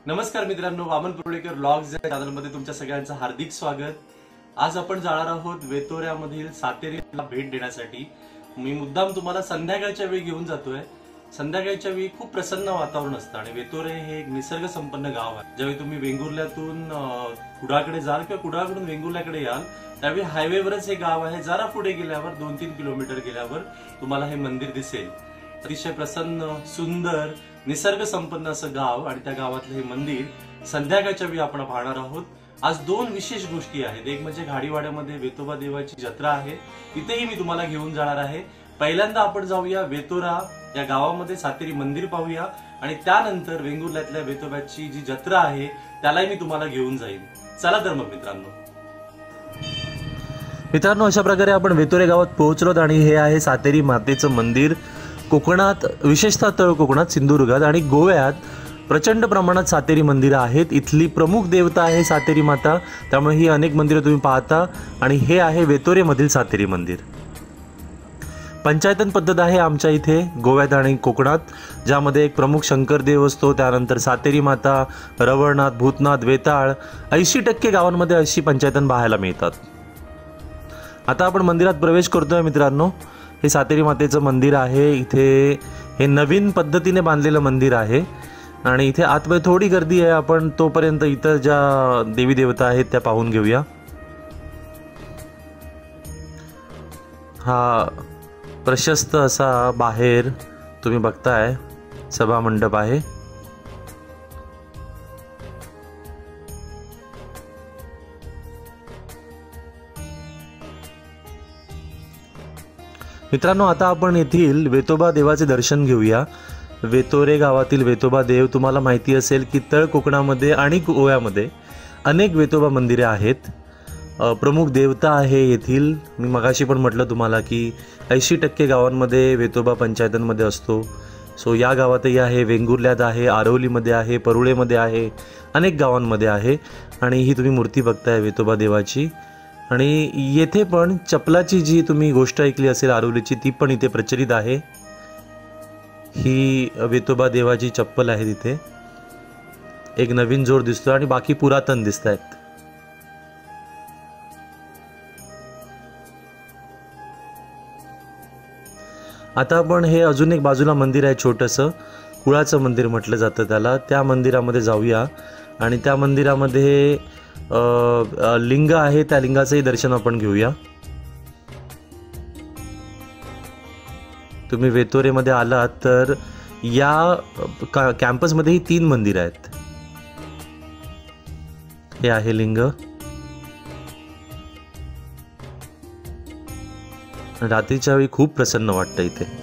नमस्कार मित्रांनो, वामन पुर्डेकर व्लॉग्स या चॅनलमध्ये तुमच्या सगळ्यांचं हार्दिक स्वागत। आज आपण जाणार आहोत वेतोऱ्यामधील सातेरीला भेट देण्यासाठी। मी मुद्दाम तुम्हाला संध्याकाळच्या वेळी घेऊन जातोय। संध्याकाळच्या वेळी खूप प्रसन्न वातावरण असतं आणि वेतोरे हे एक निसर्ग संपन्न गाव आहे। ज्यावेळी तुम्ही वेंगुर्ल्यातून कुडाळकडे जाल किंवा कुडाळकडून वेंगुर्ल्याकडे याल त्यावेळी हायवेवरच हे गाव आहे। जरा पुढे गेल्यावर 2-3 किलोमीटर गेल्यावर तुम्हाला हे मंदिर दिसेल। अतिशय प्रसन्न, सुंदर, निसर्ग संपन्न असं गाव आणि त्या गावातलं हे मंदिर संध्याकाळच्या वेळी आपण पाहणार आहोत। आज दोन विशेष गोष्टी आहेत। एक म्हणजे घाडीवाड्यामध्ये वेतोबा देवाची जत्रा आहे, तिथेही मी तुम्हाला घेऊन जाणार आहे। पहिल्यांदा आपण जाऊया वेतोरा या गावामध्ये सातेरी मंदिर पाहूया आणि त्यानंतर वेंगुर्ल्यातल्या वेतोबाची जी जत्रा आहे त्यालाही मी तुम्हाला घेऊन जाईन। चला तर मग मित्रांनो, अशा प्रकारे आपण वेतोरे गावात पोहोचलोत आणि हे आहे सातेरी मातेचं मंदिर। कोकणात, विशेषतः तळ कोकणात, सिंधुदुर्गात आणि गोव्यात प्रचंड प्रमाणात सातेरी मंदिरं आहेत। इथली प्रमुख देवता आहे सातेरी माता, त्यामुळे ही अनेक मंदिरं तुम्ही पाहता। आणि हे आहे वेतोरेमधील सातेरी मंदिर। पंचायतन पद्धत आहे आमच्या इथे गोव्यात आणि कोकणात, ज्यामध्ये एक प्रमुख शंकर देव असतो, त्यानंतर सातेरी माता, रवळनाथ, भूतनाथ, वेताळ, 80% गावांमध्ये अशी पंचायतन पाहायला मिळतात। आता आपण मंदिरात प्रवेश करतोय मित्रांनो। हे सातेरी मातेचं मंदिर आहे। इथे हे नवीन पद्धतीने बांधलेलं मंदिर आहे आणि इथे आतमध्ये थोडी गर्दी आहे। आपण तोपर्यंत इतर ज्या देवी देवता आहेत त्या पाहून घेऊया। हा प्रशस्त असा बाहेर तुम्ही बघताय सभा मंडप आहे। मित्रांनो, आता आपण येथील वेतोबा देवाचे दर्शन घेऊया। वेतोरे गावातील वेतोबा देव तुम्हाला माहिती असेल की तळ कोकणामध्ये आणि गोव्यामध्ये अनेक वेतोबा मंदिरे आहेत। प्रमुख देवता आहे येथील। मी मगाशी पण म्हटलं तुम्हाला की 80% गावांमध्ये वेतोबा पंचायतनमध्ये असतो। सो या गावातही आहे, वेंगुर्ल्यात आहे, आरवलीमध्ये आहे, परुळेमध्ये आहे, अनेक गावांमध्ये आहे। आणि ही तुम्ही मूर्ती बघताय वेतोबा देवाची। आणि येथे पण चप्पलाची जी तुम्ही गोष्ट ऐकली असेल आरवलीची, ती पण इथे प्रचलित आहे। ही वेतोबा देवाची चप्पल आहे। तिथे एक नवीन जोड दिसतो आणि बाकी पुरातन दिसत आहेत। आता आपण हे अजून एक बाजूला मंदिर आहे छोटंसं, कुळाचं मंदिर म्हटलं जातं त्याला, त्या मंदिरामध्ये जाऊया। आणि त्या मंदिरामध्ये लिंग आहे, त्या लिंगाचंही दर्शन आपण घेऊया। तुम्ही वेतोरेमध्ये आलात तर या कॅम्पसमध्येही 3 मंदिर आहेत। हे आहे लिंग। रात्रीच्या वेळी खूप प्रसन्न वाटतं इथे।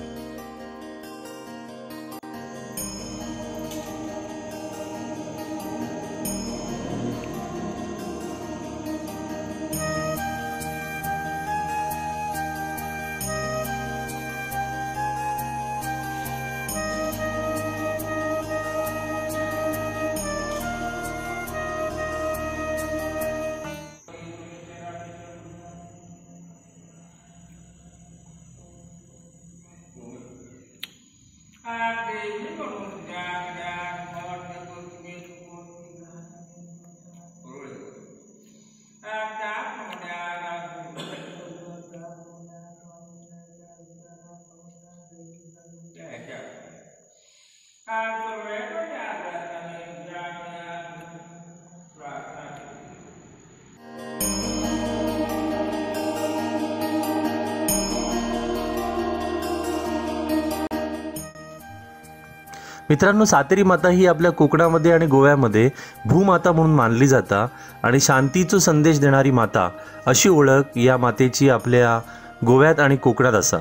मित्रांनो, सातेरी माता ही आपल्या कोकणामध्ये आणि गोव्यामध्ये भूमाता म्हणून मानली जाता आणि शांतीचा संदेश देणारी माता अशी ओळख या मातेची आपल्या गोव्यात आणि कोकणात असा।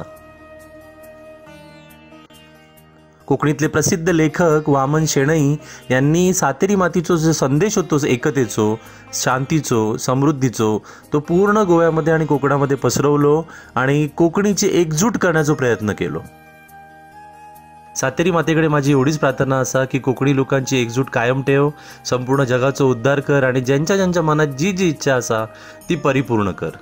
कोकणीतले प्रसिद्ध लेखक वामन शेणई यांनी सातेरी मातेचो जो संदेश होतो एकतेचो, शांतीचो, समृद्धीचो, तो पूर्ण गोव्यामध्ये आणि कोकणामध्ये पसरवलो आणि कोकणीची एकजूट करण्याचा प्रयत्न केलो। सातेरी मातेकडे माझी एवढीच प्रार्थना असा की कोकणी लोकांची एकजूट कायम ठेव, संपूर्ण जगाचा उद्धार कर आणि ज्यांच्या ज्यांच्या मनात जी जी इच्छा असा ती परिपूर्ण कर।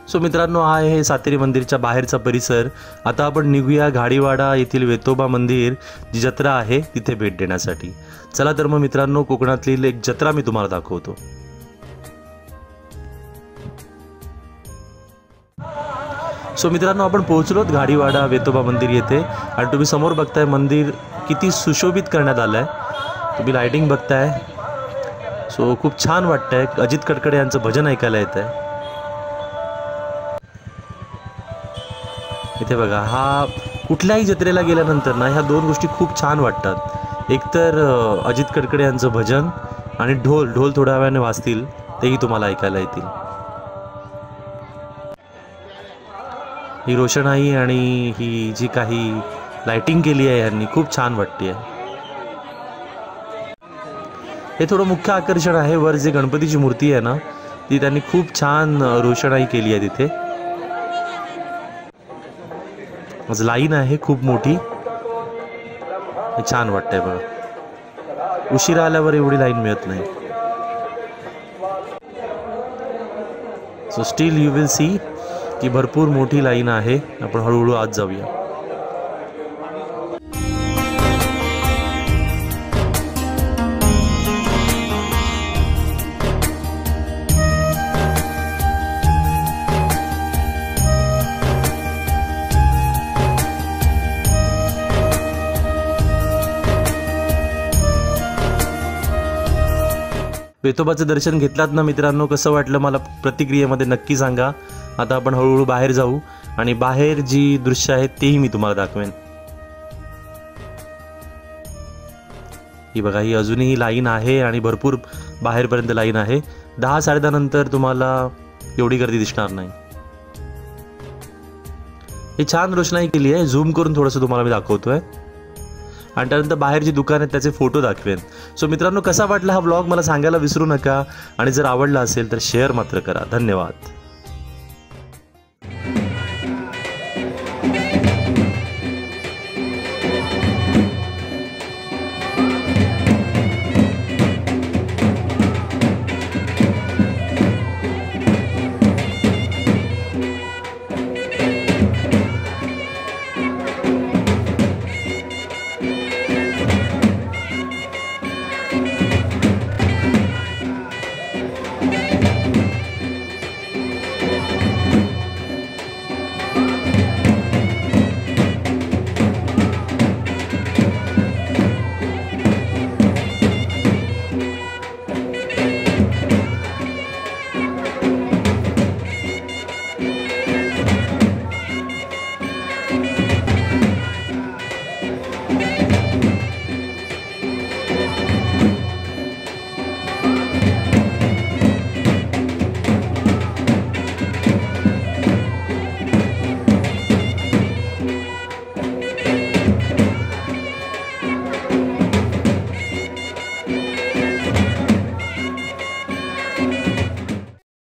सो मित्रांनो, हा आहे सातेरी मंदिरच्या बाहेरचा परिसर. आता आपण निघूया घाडीवाडा येथील वेतोबा मंदिर जी जत्रा आहे तिथे भेट देण्यासाठी. चला तर मग मित्रांनो, कोकणातली एक जत्रा मी तुम्हाला दाखवतो. सो मित्रांनो, आपण पोहोचलोत घाडीवाडा वेतोबा मंदिर येथे आणि तुम्ही समोर बघताय मंदिर किती सुशोभित करण्यात आलं आहे. तुम्ही लाइटिंग बघताय. सो खूप छान वाटतंय. अजित कडकडे यांचं भजन ऐकायला येत आहे. इथे बघा, हा कुठल्याही जत्रेला गेल्यानंतर ना ह्या दोन गोष्टी खूप छान वाटतात. एकतर अजित कडकडे यांचं भजन आणि ढोल थोड्या वेळाने वाजतील तेही तुम्हाला ऐकायला येतील. ही रोषणाई आणि ही जी काही लाइटिंग केली आहे यांनी खूप छान वाटते आहे. हे थोडं मुख्य आकर्षण आहे. वर जे गणपतीची मूर्ती आहे ना ती त्यांनी खूप छान रोषणाई केली आहे. तिथे लाईन आहे खूप मोठी. हे छान वाटतंय बघा. उशिरा आल्यावर एवढी लाईन मिळत नाही. So still you will see की भरपूर मोठी लाईन आहे. आपण हळूहळू आत जाऊया. वेतोबाचं दर्शन घेतलात ना मित्रांनो, कसं वाटलं मला प्रतिक्रियेमध्ये नक्की सांगा. आता आपण हळूहळू बाहेर जाऊ आणि बाहेर जी दृश्य आहेत तेही मी तुम्हाला दाखवेन. ही बघा, ही अजूनही लाईन आहे आणि भरपूर बाहेरपर्यंत लाईन आहे. 10-10:30 नंतर तुम्हाला एवढी गर्दी दिसणार नाही. ही छान रोषणाई केली आहे. झूम करून थोडंसं तुम्हाला मी दाखवतोय आणि त्यानंतर बाहेर जी दुकान आहेत त्याचे फोटो दाखवेन. सो मित्रांनो, कसा वाटला हा व्लॉग मला सांगायला विसरू नका आणि जर आवडला असेल तर शेअर मात्र करा. धन्यवाद.